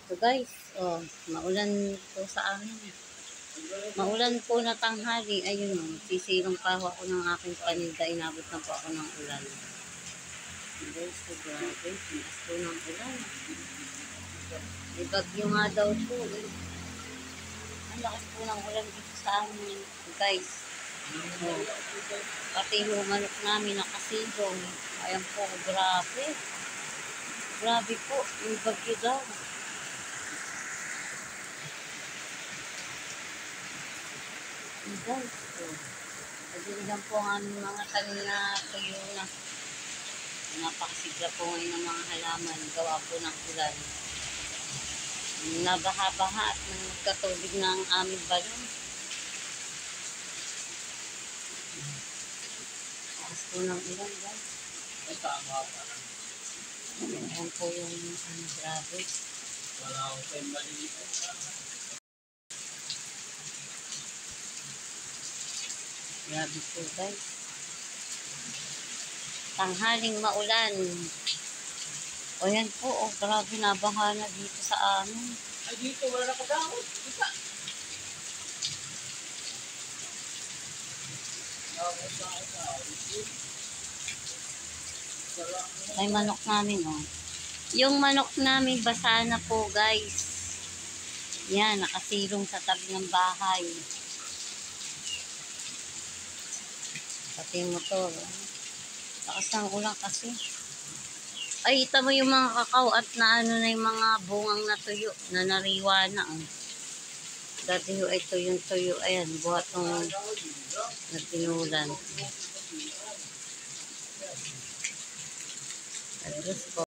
So guys, oh, maulan po sa amin. Maulan po na tanghali. Ayun, oh, sisilong pa ako ng aking paninda. Inabot na po ako ng ulan. Guys, so grabe. Tinas po ng ulan. May bagyo nga daw po. Eh. Ang lakas po ng ulan dito sa amin. Guys, oh, pati yung manok namin nakasilong. Ayan po, grabe. Grabe po, may bagyo daw. Guys, so, ayun lang po ang aming mga tanim na tuyo na. Napakasigla po ngayon ng mga halaman. Gawa po ng ulan. Nabaha-baha at nagkatubig na ang aming balon. Tapos po ng ulan, guys. Ayan po yung grabe. Wala akong time maliit. Grabe po, guys. Tanghaling maulan. O yan po, oh, grabe nabaha na dito sa amin. Ay, dito wala nakadahon. Dito. May manok namin, oh. Yung manok namin basa na po, guys. Yan, nakasilong sa tabi ng bahay. Pati yung motor. Lakas ng ulan kasi. Ay, ita mo yung mga kakao at na ano na yung mga bungang natuyo na nariwa na. Oh. Dati yung ay tuyong-tuyo. Ayan, buhat ng nagpinulan. Diyos po.